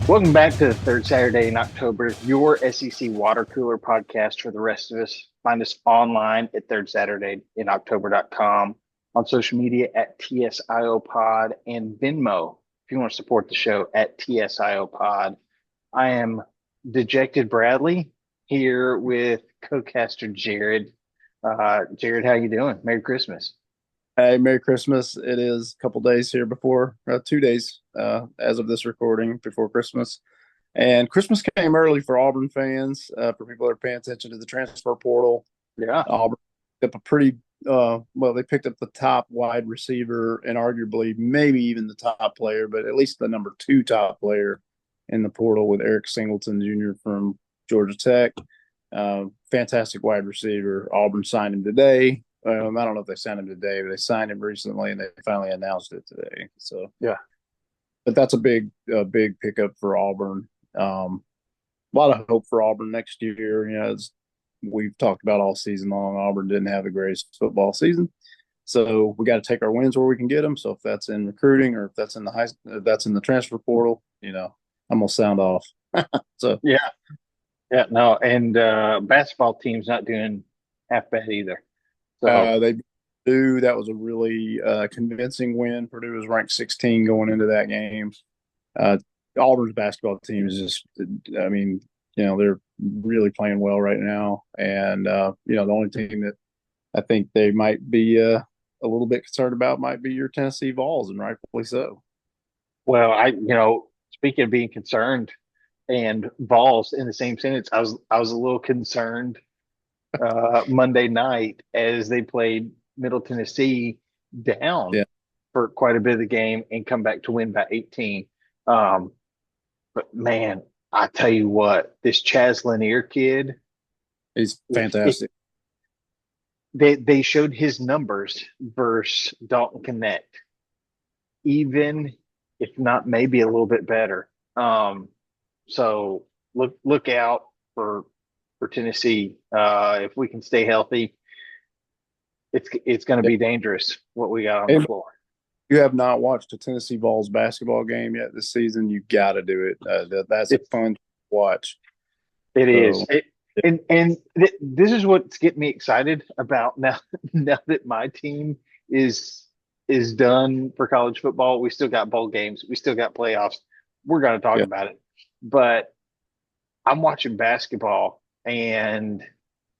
Welcome back to the third Saturday in October, your SEC water cooler podcast for the rest of us. Find us online at thirdsaturdayinoctober.com, on social media at TSIO Pod, and Venmo if you want to support the show at TSIO Pod. I am Dejected Bradley here with co-caster Jared. Jared, how you doing? Merry Christmas. Hey, Merry Christmas. It is a couple days here before, 2 days as of this recording before Christmas. And Christmas came early for Auburn fans, for people that are paying attention to the transfer portal. Yeah. Auburn picked up they picked up the top wide receiver and arguably maybe even the top player, but at least the number two top player in the portal with Eric Singleton Jr. from Georgia Tech. Fantastic wide receiver. Auburn signed him today. I don't know if they signed him today, but they signed him recently, and they finally announced it today. So Yeah. but that's a big pickup for Auburn. A lot of hope for Auburn next year. As we've talked about all season long, Auburn didn't have the greatest football season, so we got to take our wins where we can get them. So if that's in recruiting or if that's in the transfer portal, I'm gonna sound off. So Yeah. Yeah. No. And basketball team's not doing half bad either. So they do. That was a really convincing win. Purdue was ranked 16 going into that game. Uh, Auburn's basketball team is just, I mean, they're really playing well right now. And, the only team that I think they might be a little bit concerned about might be your Tennessee Vols, and rightfully so. well, speaking of being concerned and balls in the same sentence, I was a little concerned Monday night as they played Middle Tennessee down Yeah, for quite a bit of the game and come back to win by 18. Um, but man, I tell you what, this Chaz Lanier kid, he's if fantastic. they showed his numbers versus Dalton Connect, even if not maybe a little bit better. So look out for Tennessee. If we can stay healthy, it's going to be dangerous what we got on the And floor. you have not watched a Tennessee Vols basketball game yet this season, you got to do it. That's a It fun to watch. it is. So This is what's getting me excited about now. Now that my team is is done for college football, we still got bowl games, we still got playoffs. We're going to talk yeah, about it, but I'm watching basketball, and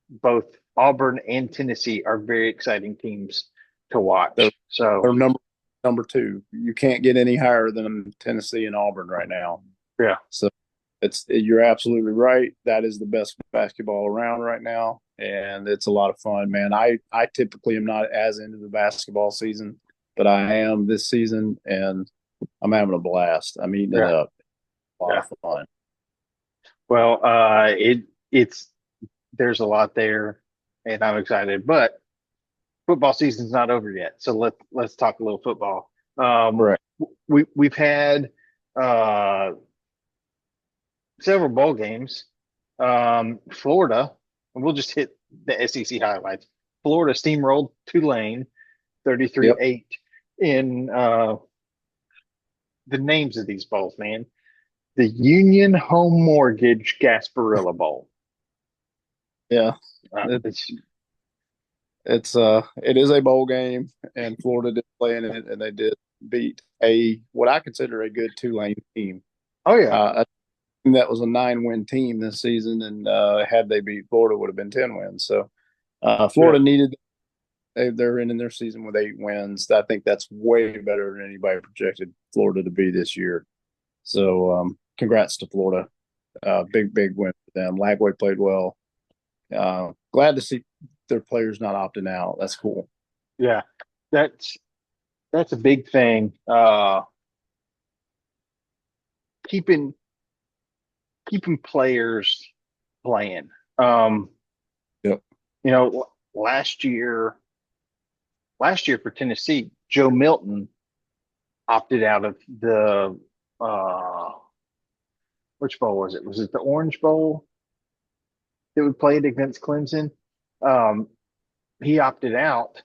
both Auburn and Tennessee are very exciting teams to they're, watch. So they're number two. You can't get any higher than Tennessee and Auburn right now. yeah, So you're absolutely right. That is the best basketball around right now, and it's a lot of fun, man. I typically am not as into the basketball season, but I am this season, and I'm having a blast. I'm eating it yeah, up. A lot yeah. of fun. Well, it's there's a lot there, and I'm excited. But football season's not over yet, so let's talk a little football. Correct. We've had uh, several bowl games. Florida, and we'll just hit the SEC highlights. Florida steamrolled Tulane Yep. 33-8 in the names of these bowls, man. The Union Home Mortgage Gasparilla Bowl. Yeah. Uh, It, it's it is a bowl game, and Florida did play in it, and they did beat a what I consider a good Tulane team. oh yeah, A team that was a 9-win team this season, and had they beat Florida, would have been 10 wins. So yeah, Florida needed. They're in their season with 8 wins. I think that's way better than anybody projected Florida to be this year. So congrats to Florida. Big win for them. Lagway played well. Glad to see their players not opting out. That's cool. yeah. That's that's a big thing. Keeping keeping players playing. Um, Yep. you know, last year for Tennessee, Joe Milton opted out of the uh, which bowl was it? Was it the Orange Bowl that we played against Clemson? Um, he opted out,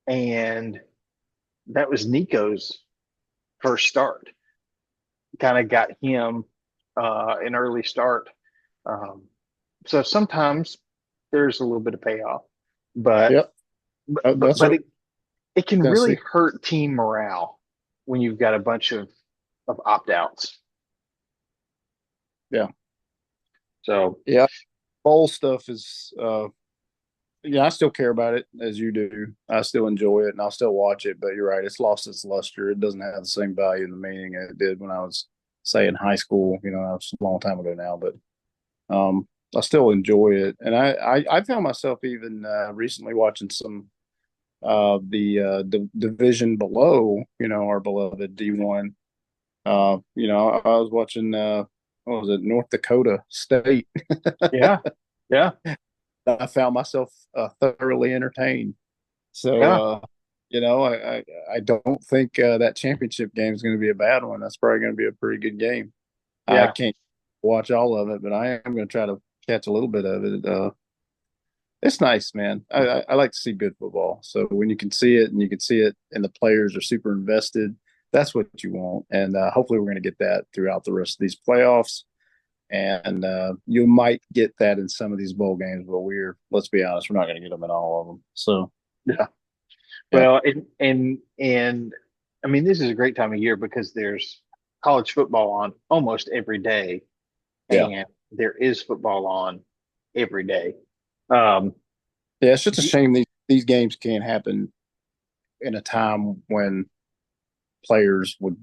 and that was Nico's first start. Kind of got him. an early start. Um, so sometimes there's a little bit of payoff, but Yep. That's what it can really Tennessee. hurt team morale when you've got a bunch of opt outs. Yeah. So Yeah. Bowl stuff is yeah, I still care about it as you do. I still enjoy it and I'll still watch it, but you're right, it's lost its luster. It doesn't have the same value in the meaning it did when I was, say, in high school. You know, that was a long time ago now, but I still enjoy it. And I found myself even recently watching some division below, you know, our beloved D1. You know, I was watching what was it, North Dakota State. yeah, yeah, I found myself thoroughly entertained. So, yeah, you know, I don't think that championship game is going to be a bad one. That's probably going to be a pretty good game. I yeah, can't watch all of it, but I am going to try to catch a little bit of it. It's nice, man. I like to see good football. So when you can see it and you can see it and the players are super invested, that's what you want. And hopefully we're going to get that throughout the rest of these playoffs. And you might get that in some of these bowl games, but let's be honest, we're not going to get them in all of them. So, yeah. yeah, Well, and I mean, this is a great time of year because there's college football on almost every day, yeah. and there is football on every day. Um, Yeah, it's just a shame these games can't happen in a time when players would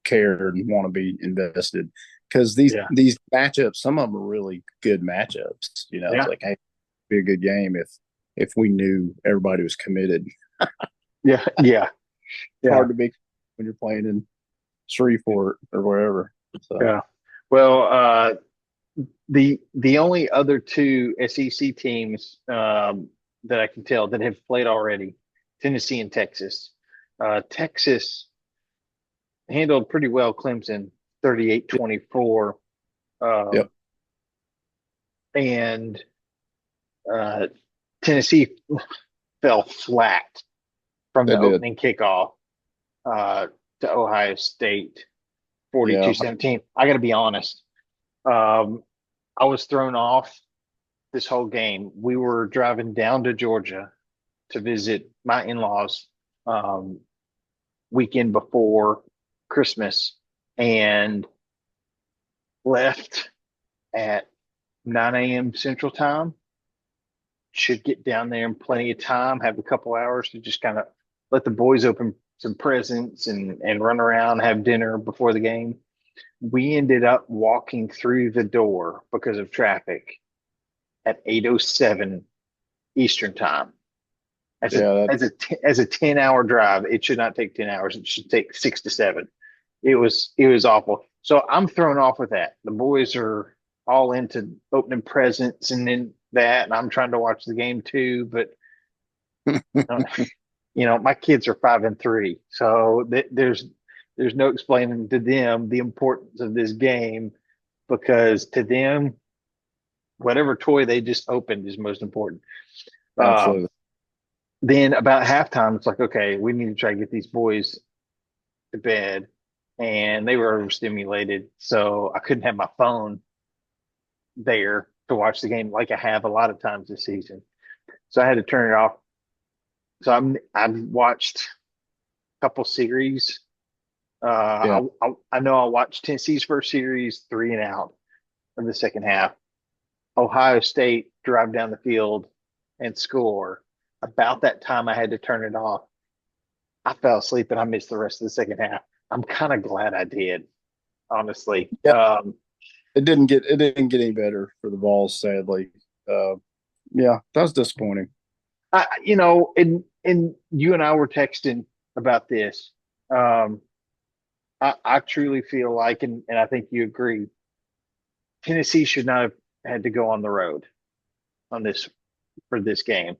care and want to be invested because yeah, these matchups, some of them are really good matchups. You know, it's yeah, like, hey, it'd be a good game if we knew everybody was committed. It's yeah, yeah, yeah, hard to be when you're playing in Shreveport or wherever. So yeah. Well, the only other two SEC teams that I can tell that have played already, Tennessee and Texas. Texas handled pretty well Clemson 38-24. yep, Um, and uh, Tennessee fell flat from they the did. opening kickoff uh, to Ohio State Yeah, 42-17. I got to be honest. Um, I was thrown off this whole game. We were driving down to Georgia to visit my in-laws um, weekend before Christmas and left at 9 a.m. Central Time. Should get down there in plenty of time, have a couple hours to just kind of let the boys open some presents and run around, have dinner before the game. We ended up walking through the door because of traffic at 8:07 Eastern Time. yeah, As a 10-hour drive, it should not take 10 hours. It should take 6 to 7. It was awful. So I'm thrown off with that. The boys are all into opening presents and then that, and I'm trying to watch the game too. But uh, my kids are 5 and 3, so there's no explaining to them the importance of this game because to them, whatever toy they just opened is most important. Um, absolutely. then about halftime, it's like, okay, we need to try to get these boys to bed, and they were overstimulated, so I couldn't have my phone there to watch the game like I have a lot of times this season. So I had to turn it off. So I've watched a couple series. Yeah, I know I watched Tennessee's first series, three and out of the second half. Ohio State drive down the field and score. About that time, I had to turn it off. I fell asleep and I missed the rest of the second half. I'm kind of glad I did, honestly. yeah. It didn't get any better for the Vols, sadly. Uh, yeah, that was disappointing. And you and I were texting about this. Um, I truly feel like, and I think you agree, Tennessee should not have had to go on the road on this for this game.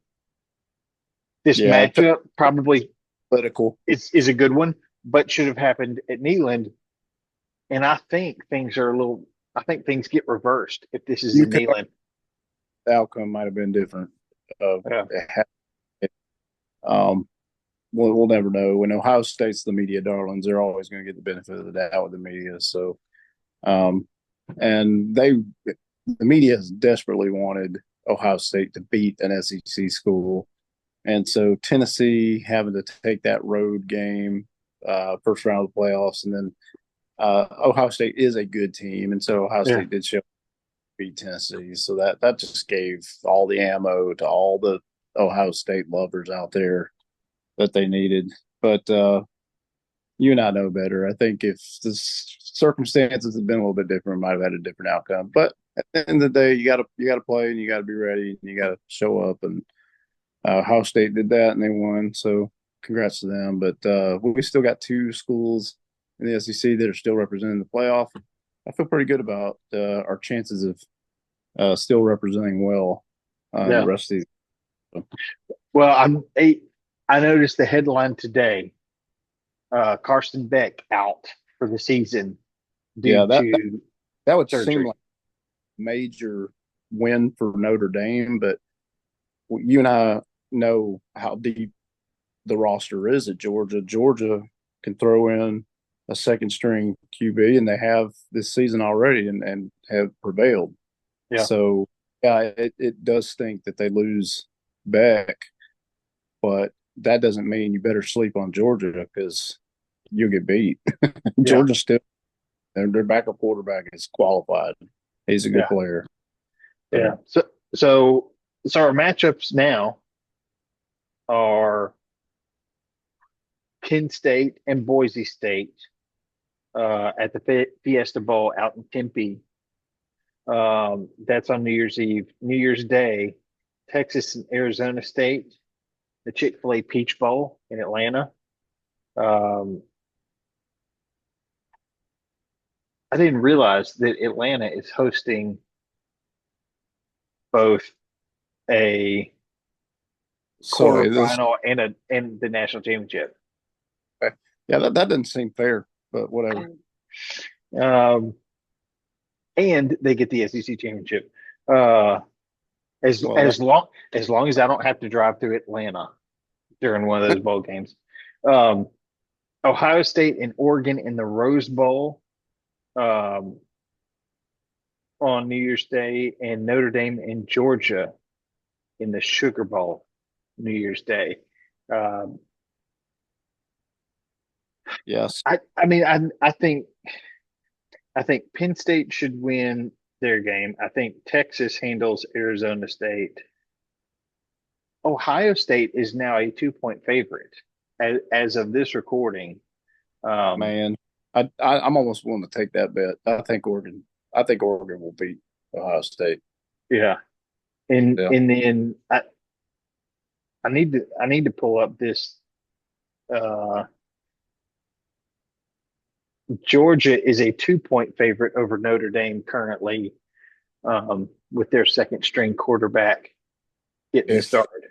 This Yeah, it felt matchup probably political. is a good one, but should have happened at Neyland. And I think things get reversed if this is You in could Neyland. The outcome might have been different. Uh, Yeah, um, we'll never know. When Ohio State's the media darlings, they're always going to get the benefit of the doubt with the media. So, um, and the media has desperately wanted Ohio State to beat an SEC school, and so Tennessee having to take that road game, first round of the playoffs, and then Ohio State is a good team, and so Ohio Yeah. State did show beat Tennessee, so that just gave all the ammo to all the Ohio State lovers out there that they needed. But you and I know better. I think if the circumstances had been a little bit different, we might have had a different outcome. But at the end of the day, you gotta play and you gotta be ready and you gotta show up. And Ohio State did that and they won. So congrats to them. But we still got two schools in the SEC that are still representing the playoff. I feel pretty good about our chances of still representing well in the Yeah. rest of these. Well, I noticed the headline today. Carson Beck out for the season due Yeah, to that would seem surgery. like a major win for Notre Dame, but you and I know how deep the roster is at Georgia. Georgia can throw in a second string QB, and they have this season already and have prevailed. Yeah. So, yeah, it does stink that they lose Beck, but that doesn't mean you better sleep on Georgia because you'll get beat. Yeah. Georgia still, their backup quarterback is qualified. He's a good Yeah. player. Yeah. So, So, so our matchups now are Penn State and Boise State at the Fiesta Bowl out in Tempe. That's on New Year's Eve. New Year's Day, Texas and Arizona State, the Chick-fil-A Peach Bowl in Atlanta. Um, I didn't realize that Atlanta is hosting both a sorry, this quarterfinal and the national championship. yeah, that doesn't seem fair, but whatever. Um, and they get the SEC championship. Uh, as Well, that, as long as long as I don't have to drive through Atlanta during one of those bowl games. Um, Ohio State and Oregon in the Rose Bowl um, on New Year's Day, and Notre Dame and Georgia in the Sugar Bowl New Year's Day. Um, yes, I mean I think Penn State should win their game. I think Texas handles Arizona State. Ohio State is now a 2 point favorite as of this recording. Um, man, I'm almost willing to take that bet. I think Oregon will beat Ohio State. yeah, and Yeah, and then I need to pull up this. Uh, Georgia is a 2 point favorite over Notre Dame currently, with their second string quarterback getting if started.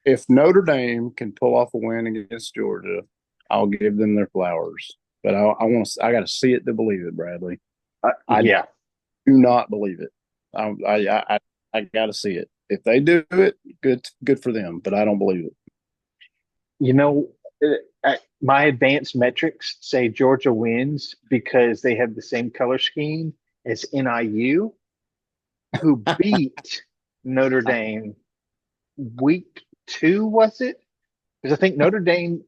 if Notre Dame can pull off a win against Georgia, I'll give them their flowers. But I got to see it to believe it, Bradley. I do Yeah, not believe it. I got to see it. If they do it, good for them. But I don't believe it. you know, my advanced metrics say Georgia wins because they have the same color scheme as NIU, who beat Notre Dame week two, was it? Because I think Notre Dame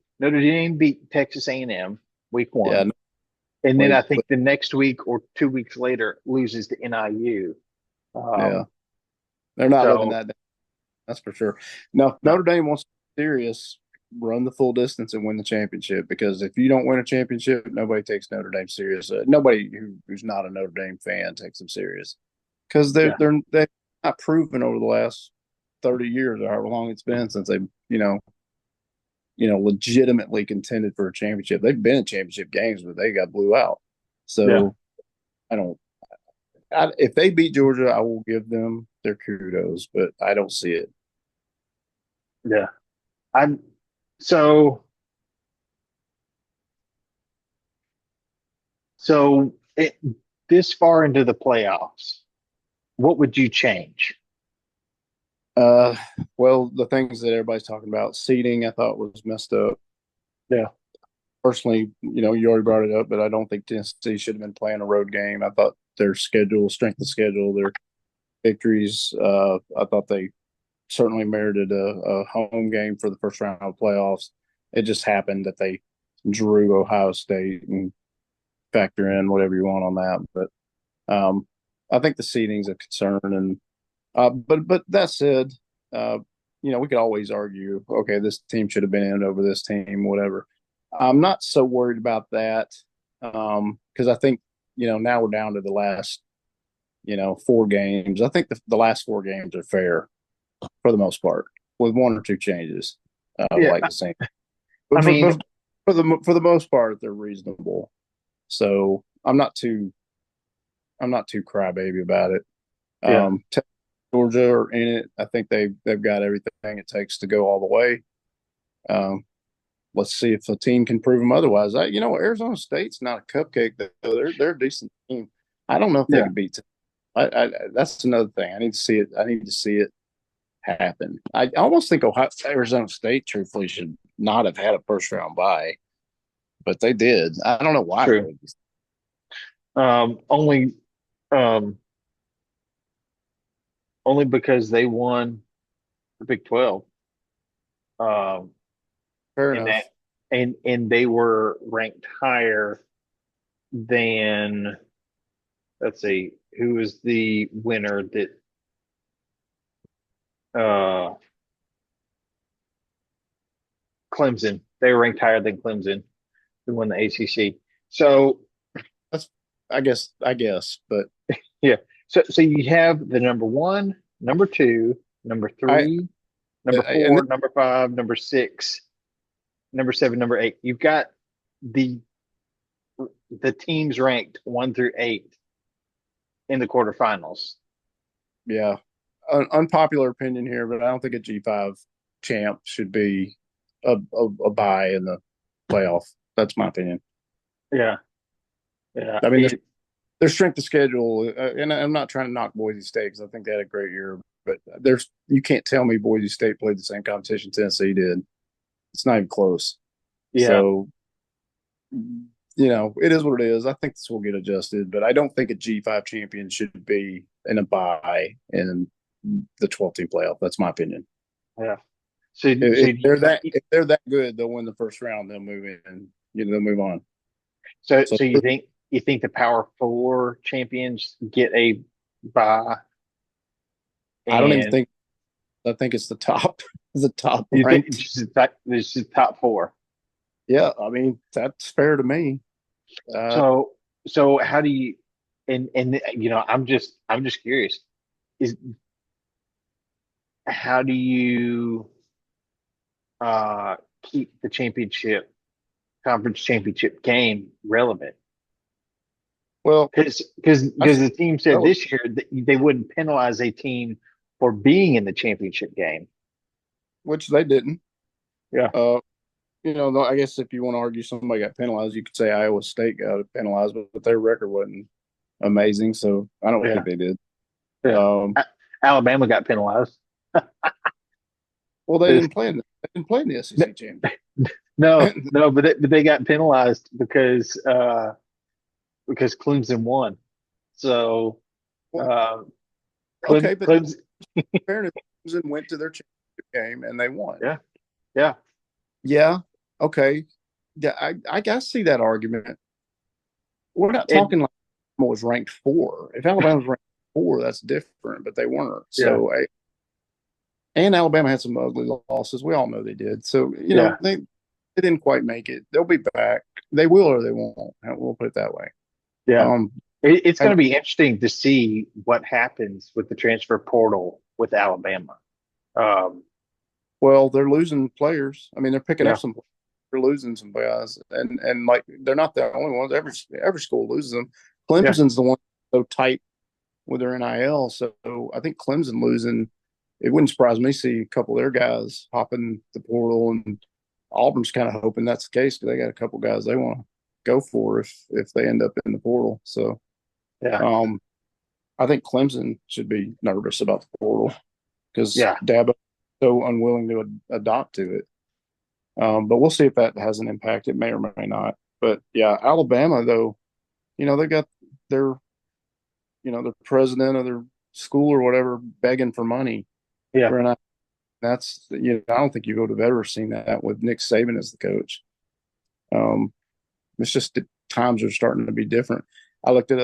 beat Texas A&M week Yeah, one, no, and then I wait, think the next week or 2 weeks later loses to NIU. yeah, Um, they're not living so that down. That's for sure. No, if no, Notre Dame wants to be serious, run the full distance and win the championship. Because if you don't win a championship, nobody takes Notre Dame serious. Nobody who's not a Notre Dame fan takes them serious because yeah, they're not proven over the last 30 years or however long it's been since they legitimately contended for a championship. They've been in championship games, but they got blew out. yeah, So I don't. If they beat Georgia, I will give them their kudos, but I don't see it. yeah. I'm so so this far into the playoffs. What would you change? Uh, well, the things that everybody's talking about, seating, I thought was messed up. Yeah, Personally, you already brought it up, but I don't think Tennessee should have been playing a road game. I thought their schedule, strength of schedule, their victories. I thought they certainly merited a home game for the first round of playoffs. It just happened that they drew Ohio State, and factor in whatever you want on that. But I think the seeding's a concern, and but that said, uh, we could always argue, okay, this team should have been in over this team, whatever. I'm not so worried about that because I think now we're down to the last 4 games. I think the last 4 games are fair for the most part, with one or two changes, Yeah, like the same. I But mean, for the most part, they're reasonable. So I'm not too crybaby about it. yeah, Georgia are in it. I think they've got everything it takes to go all the way. Um, let's see if the team can prove them otherwise. Arizona State's not a cupcake. Though. They're a decent team. I don't know if they yeah, could beat. That's another thing. I need to see it. I need to see it happen. I almost think Arizona State, truthfully, should not have had a first round bye, but they did. I don't know why. true. Only, um, only because they won the Big 12. Um, Fair and that, enough. and they were ranked higher than, let's see, who was the winner that, uh, Clemson. They were ranked higher than Clemson, who won the ACC. So, That's but yeah. So you have the number one, number two, number I three, number and four, number five, number six, number seven, number eight. You've got the the teams ranked 1 through 8 in the quarterfinals. yeah, unpopular opinion here, but I don't think a G5 champ should be a bye in the playoff. That's my opinion. Yeah, yeah. I mean, their strength of schedule, and I'm not trying to knock Boise State because I think they had a great year, but you can't tell me Boise State played the same competition Tennessee did. It's not even close. Yeah. So, it is what it is. I think this will get adjusted, but I don't think a G5 champion should be in a bye in the 12 team playoff. That's my opinion. Yeah. So, so If do you they're that think, if they're that good, they'll win the first round. They'll move in. They'll move on. So so you think the Power Four champions get a bye, I don't even and think. I think it's the top, the top you think ranked. just the top four? Yeah, I mean that's fair to me. Uh, So how do you, and I'm just curious, is how do you keep the championship conference championship game relevant? well, I Because the team said well, this year that they wouldn't penalize a team for being in the championship game. which they didn't. Yeah, Uh, I guess if you want to argue somebody got penalized, you could say Iowa State got penalized, but their record wasn't amazing, so I don't yeah, think they did. yeah. Um, Alabama got penalized. well, they didn't play in the SEC championship. No, no, but they got penalized because Clemson won. So Well, uh, okay, but Clemson, fairness, Clemson went to their championship game and they won. yeah, yeah, Yeah, okay. Yeah, I see that argument. We're not and talking like Alabama was ranked 4. If Alabama was ranked 4, that's different, but they weren't. yeah, So, and Alabama had some ugly losses. We all know they did. So, yeah, they didn't quite make it. They'll be back. They will or they won't. We'll put it that way. yeah. Um, It's going and to be interesting to see what happens with the transfer portal with Alabama. Um, well, they're losing players. I mean, they're picking up yeah, some. They're losing some guys, and like they're not the only ones. Every school loses them. yeah, Clemson's the one so tight with their NIL. So I think Clemson losing, it wouldn't surprise me to see a couple of their guys hopping the portal, and Auburn's kind of hoping that's the case because they got a couple guys they want to go for if they end up in the portal. So yeah, um, I think Clemson should be nervous about the portal because yeah, Dabo is so unwilling to adopt to it. But we'll see if that has an impact. It may or may not. But yeah, Alabama though, they got their the president of their school or whatever begging for money Yeah. for an. That's I don't think you would have ever seen that with Nick Saban as the coach. It's just the times are starting to be different. I looked at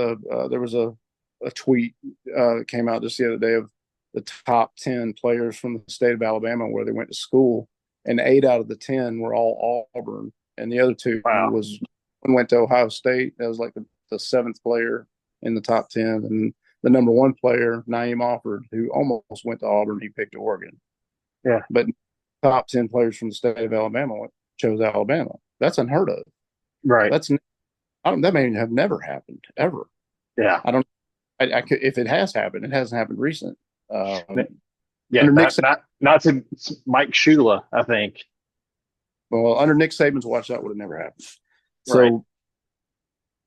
there was a tweet that came out just the other day of the top 10 players from the state of Alabama where they went to school, and 8 out of the 10 were all Auburn, and the other 2 Wow. was one went to Ohio State. That was like the 7th player in the top 10, and the number 1 player, Naeem Offord, who almost went to Auburn, he picked Oregon. Yeah. But top 10 players from the state of Alabama chose Alabama. That's unheard of. Right. That may have never happened ever. Yeah. I don't. I could, if it has happened, it hasn't happened recent. Yeah. Under Nick, Not to Mike Shula, I think. well, under Nick Saban's watch, that would have never happened. So,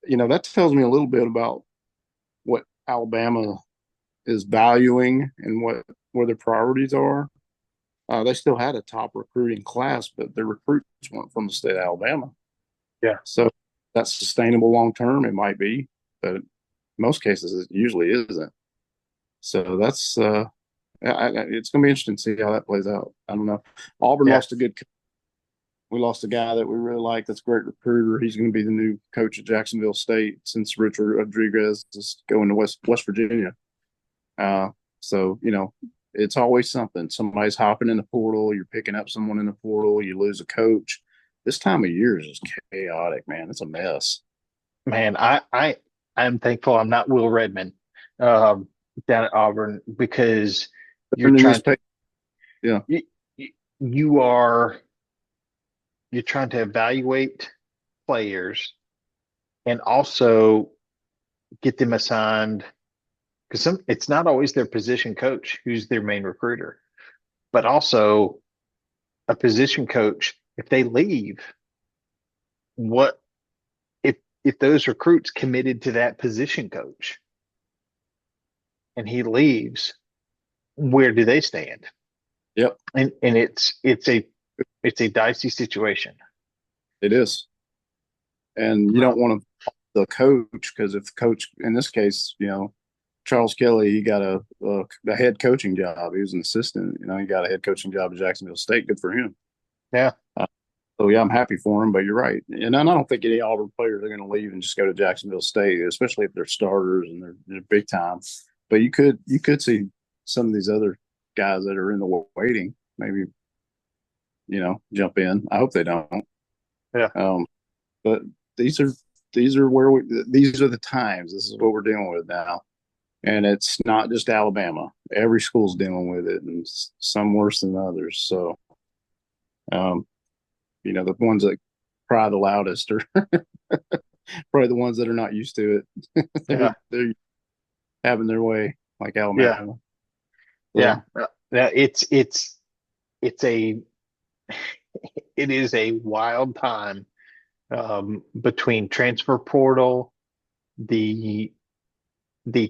Right. that tells me a little bit about what Alabama is valuing and where their priorities are. They still had a top recruiting class, but their recruits weren't from the state of Alabama. Yeah. So that's sustainable long term. It might be, but in most cases, it usually isn't. So that's it's going to be interesting to see how that plays out. I don't know. Auburn Yeah. lost a good. We lost a guy that we really like. That's a great recruiter. He's going to be the new coach at Jacksonville State since Richard Rodriguez is going to West Virginia. So it's always something. Somebody's hopping in the portal. You're picking up someone in the portal. You lose a coach. This time of year is just chaotic, man. It's a mess. Man, I'm thankful I'm not Will Redmond down at Auburn, because you're trying to yeah, you, you are you're trying to evaluate players and also get them assigned, because it's not always their position coach who's their main recruiter, but also a position coach. If they leave, what if those recruits committed to that position coach and he leaves, where do they stand? yep, And it's a dicey situation. it is. And you don't want to the coach, because if the coach in this case, Charles Kelly, he got a head coaching job. He was an assistant. He got a head coaching job at Jacksonville State. Good for him. Yeah. So yeah, I'm happy for him. But you're right, and I don't think any Auburn players are going to leave and just go to Jacksonville State, especially if they're starters and they're big time. But you could see some of these other guys that are in the waiting maybe jump in. I hope they don't. Yeah. But these are these are the times. This is what we're dealing with now. And it's not just Alabama. Every school's dealing with it, and some worse than others. So, the ones that cry the loudest are probably the ones that are not used to it. They're having their way, like Alabama. Yeah. Yeah. It is a wild time, between transfer portal, the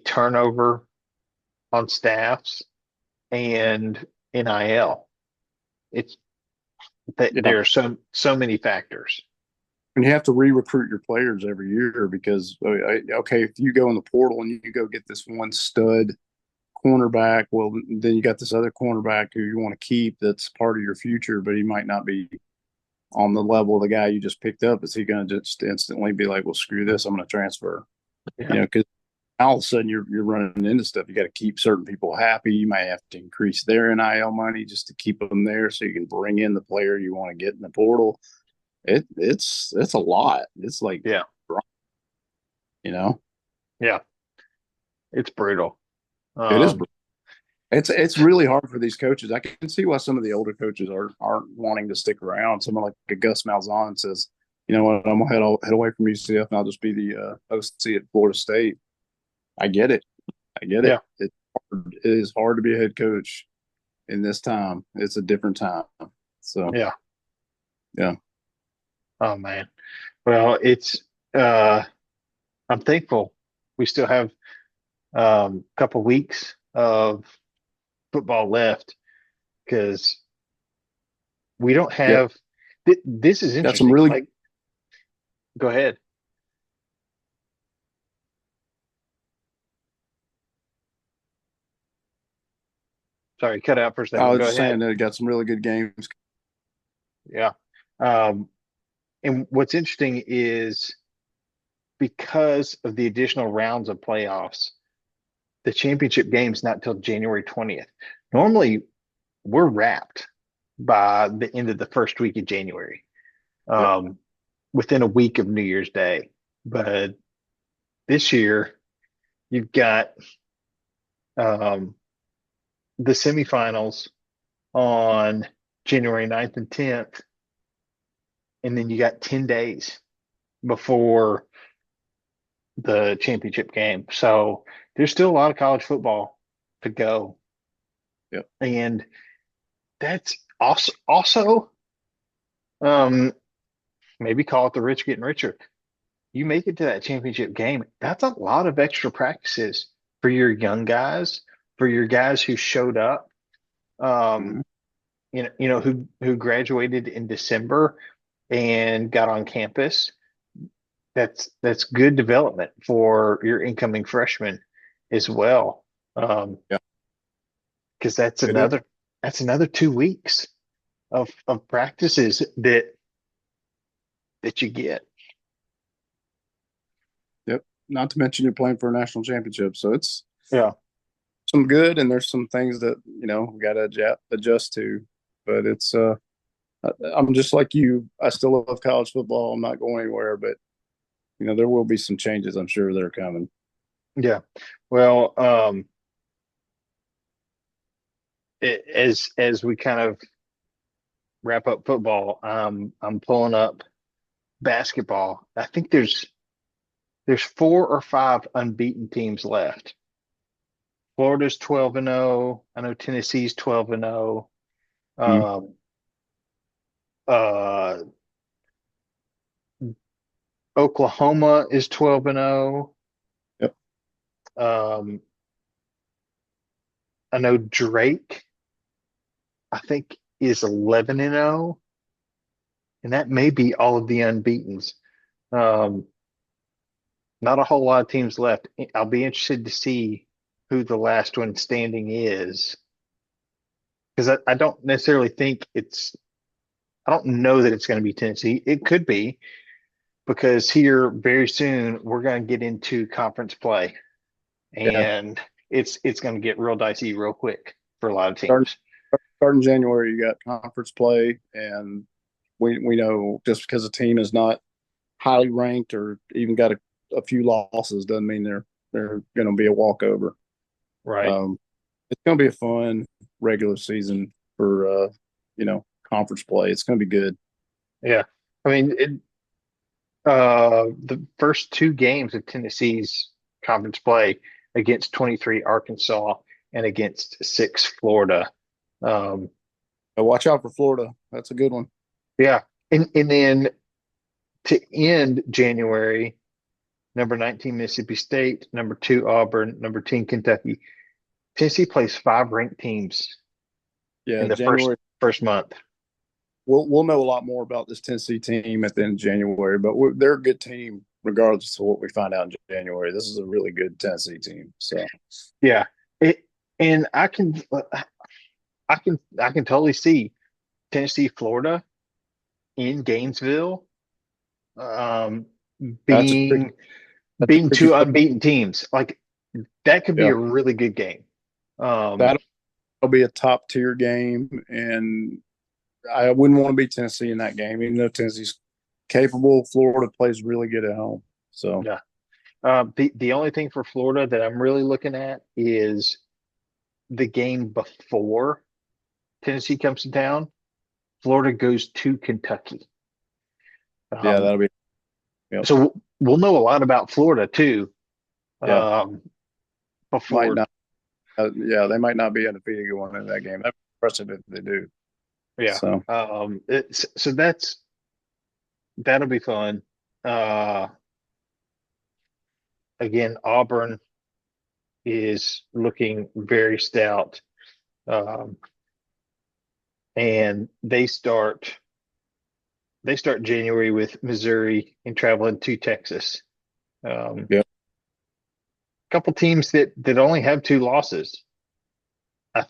turnover on staffs, and NIL. It's that there are so many factors. And you have to re-recruit your players every year because, okay, if you go in the portal and you go get this one stud cornerback, well, then you got this other cornerback who you want to keep that's part of your future, but he might not be on the level of the guy you just picked up. Is he going to just instantly be like, well, screw this, I'm going to transfer? Yeah. Because all of a sudden you're running into stuff. You got to keep certain people happy. You might have to increase their NIL money just to keep them there so you can bring in the player you want to get in the portal. It's a lot. It's like, Yeah. Yeah. It's brutal. It is. It's really hard for these coaches. I can see why some of the older coaches aren't wanting to stick around. Someone like a Gus Malzahn says, "You know what? I'm gonna head away from UCF and I'll just be the OC at Florida State." I get it. Yeah. It is hard to be a head coach in this time. It's a different time. So Yeah. Yeah. Oh man. Well, I'm thankful we still have a couple weeks of football left, because we don't have this is Got some interesting. really Like, go ahead. Sorry, cut out for a I second. was Go just ahead. saying that it got some really good games. Yeah. Um, and what's interesting is because of the additional rounds of playoffs, the championship game's not till January 20th. Normally, we're wrapped by the end of the first week of January, Yep. um, within a week of New Year's Day. But this year, you've got um, the semifinals on January 9th and 10th, and then you got 10 days before the championship game. So there's still a lot of college football to go. Yep. And that's also um, maybe call it the rich getting richer. You make it to that championship game, that's a lot of extra practices for your young guys, for your guys who showed up, um, Mhm. who graduated in December and got on campus. That's good development for your incoming freshmen as well. Yeah, Because it is. that's another 2 weeks of practices that you get. Yep. Not to mention you're playing for a national championship, so it's Yeah. some good, and there's some things that we got to adjust to. But I'm just like you. I still love college football. I'm not going anywhere, but there will be some changes. I'm sure that are coming. Yeah. Well, as we kind of wrap up football, I'm pulling up basketball. I think there's 4 or 5 unbeaten teams left. Florida's 12-0. I know Tennessee's 12-0. Mm. Um, uh, Oklahoma is 12-0. Yep. Um, I know Drake, I think, is 11-0, and that may be all of the unbeatens. Um, Not a whole lot of teams left. I'll be interested to see who the last one standing is because I don't necessarily think I don't know that it's going to be Tennessee. It could be because here very soon we're going to get into conference play Yeah. and it's going to get real dicey real quick for a lot of Starting teams. starting January, you got conference play, and we know just because a team is not highly ranked or even got a few losses doesn't mean they're going to be a walkover. Right. Um, it's going to be a fun regular season for conference play. It's going to be good. Yeah. I mean, the first 2 games of Tennessee's conference play against 23 Arkansas and against 6 Florida. Um, But watch out for Florida. That's a good one. yeah. And then to end January, number 19 Mississippi State, number 2 Auburn, number 10 Kentucky. Tennessee plays 5 ranked teams in Yeah, the first January. first month. We'll know a lot more about this Tennessee team at the end of January, but they're a good team regardless of what we find out in January. This is a really good Tennessee team. So Yeah. It and I can totally see Tennessee, Florida in Gainesville, um, that's a tricky, being that's a being tricky 2 place. unbeaten teams. Like that could be Yeah, a really good game. Um, that'll be a top tier game, and I wouldn't want to beat Tennessee in that game, even though Tennessee's capable. Florida plays really good at home. So yeah. The only thing for Florida that I'm really looking at is the game before Tennessee comes to town. Florida goes to Kentucky. yeah, Um, that'll be yep. so we'll know a lot about Florida too, Yeah, um, might before. not. Yeah, they might not be undefeated going into that game. That's impressive if they do. Yeah. So So that'll be fun. Uh, Again, Auburn is looking very stout, um, and they start January with Missouri and traveling to Texas. A yeah, couple teams that only have 2 losses. I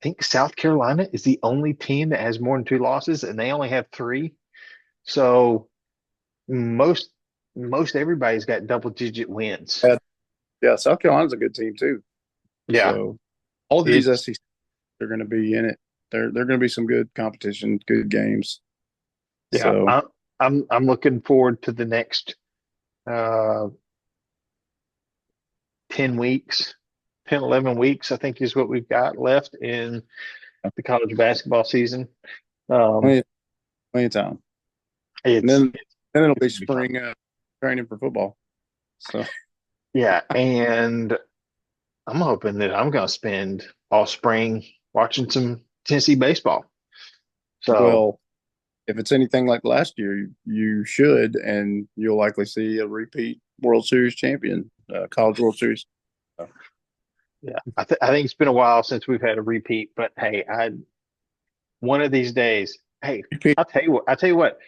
think South Carolina is the only team that has more than two losses, and they only have three. So most most everybody's got double digit wins. Yeah, yeah, South Carolina's a good team too. Yeah, So all of these it's SEC are going to be in it. They're going to be some good competition, good games. yeah. So I'm looking forward to the next uh 10 weeks, 10, 11 weeks, I think is what we've got left in the college basketball season. Um, plenty, plenty of time, and it's then it'll it's be gonna be fun. spring training for football. So Yeah, and I'm hoping that I'm gonna spend all spring watching some Tennessee baseball. So well, if it's anything like last year, you should, and you'll likely see a repeat World Series champion, College World Series. yeah, I think it's been a while since we've had a repeat, but hey, I one of these days, hey, Repeat. I'll tell you what,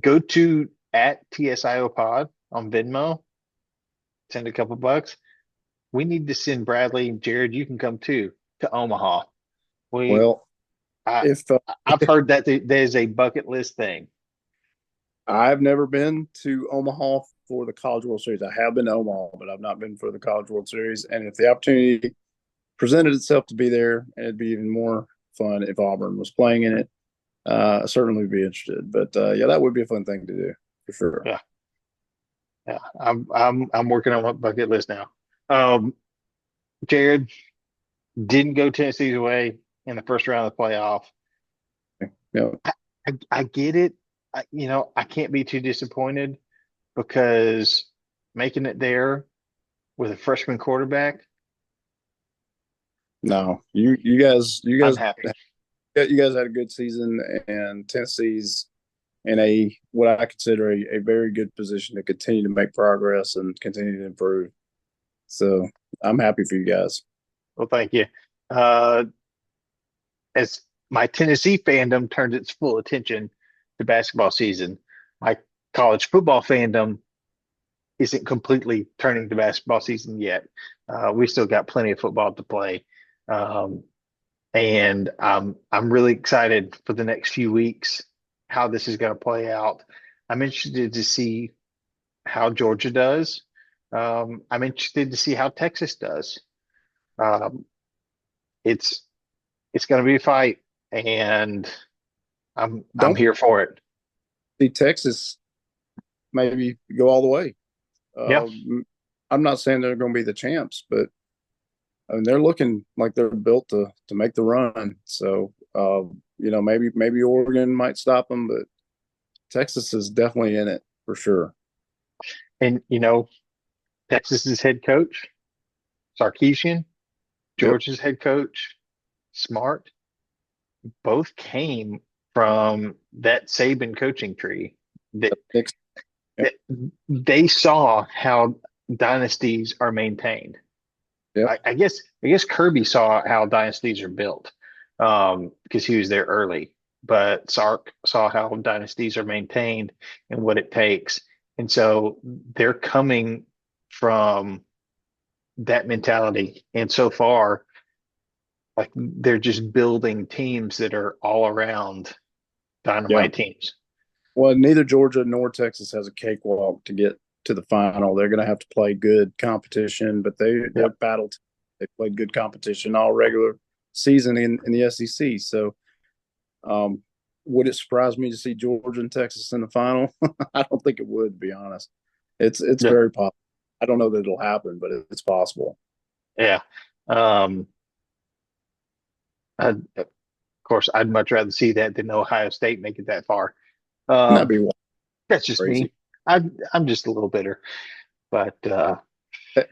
go to at TSIO pod on Venmo, send a couple bucks. We need to send Bradley and Jared. You can come too to Omaha. We Well, I if I've heard that there's a bucket list thing. I've never been to Omaha for the College World Series, I have been to Omaha, but I've not been for the College World Series. And if the opportunity presented itself to be there, and it'd be even more fun if Auburn was playing in it, I certainly would be interested. But yeah, that would be a fun thing to do for sure. Yeah, yeah. I'm working on my bucket list now. Um, Jared didn't go Tennessee's way in the first round of the playoff. Yeah, I get it. I can't be too disappointed because making it there with a freshman quarterback, no, you guys I'm happy. you guys had a good season, and Tennessee's in a what I consider a very good position to continue to make progress and continue to improve. So I'm happy for you guys. Well, thank you. Uh, as my Tennessee fandom turns its full attention to basketball season, my college football fandom isn't completely turning to basketball season yet. We still got plenty of football to play, um, and I'm really excited for the next few weeks how this is going to play out. I'm interested to see how Georgia does. I'm interested to see how Texas does. Um, it's it's going to be a fight, and I'm Don't here for it. see Texas maybe go all the way. Yeah, I'm not saying they're going to be the champs, but I mean, they're looking like they're built to make the run. So maybe Oregon might stop them, but Texas is definitely in it for sure. and Texas's head coach Sarkisian, Yep. Georgia's head coach Smart, both came from that Saban coaching tree. That Yep. that they saw how dynasties are maintained. Yep. I guess Kirby saw how dynasties are built because he was there early. But Sark saw how dynasties are maintained and what it takes, and so they're coming from that mentality. And so far, like they're just building teams that are all around Yeah. dynamite teams. Well, neither Georgia nor Texas has a cakewalk to get to the final. They're going to have to play good competition, but they're Yep. battled. They played good competition all regular season in the SEC. So, um, would it surprise me to see Georgia and Texas in the final? I don't think it would, to be honest. It's Yeah. very possible. I don't know that it'll happen, but it's possible. Yeah. Um, of course, I'd much rather see that than Ohio State make it that far. And that'd Um, be that's just crazy. me. I'm just a little bitter, but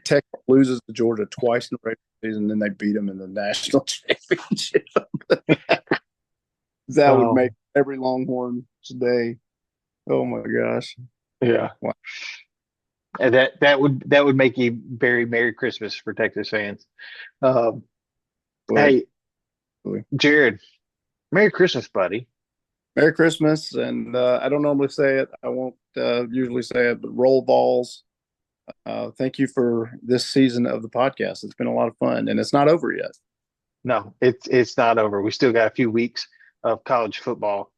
Texas loses to Georgia twice in the regular season, then they beat them in the national championship. That would make oh every Longhorn today. Oh my gosh. yeah, Wow. and that would make a very Merry Christmas for Texas fans. Um, But hey, Jared, Merry Christmas, buddy. Merry Christmas. And I don't normally say it. I won't usually say it, but roll balls. Thank you for this season of the podcast. It's been a lot of fun, and it's not over yet. No, it's not over. We still got a few weeks of college football,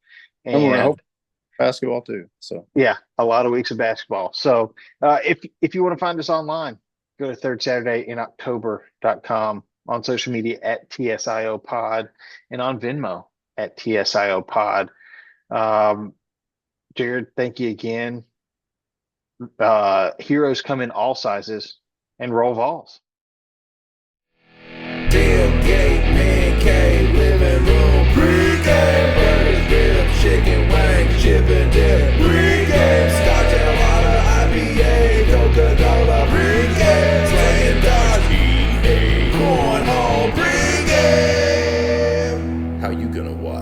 And we're going to hope and basketball too. So yeah, a lot of weeks of basketball. So if you want to find us online, go to Third Saturday in October.com, on social media at TSIO Pod, and on Venmo at TSIO Pod. Jared, thank you again. Heroes come in all sizes, and roll Vols. Tailgate, man cave, living room,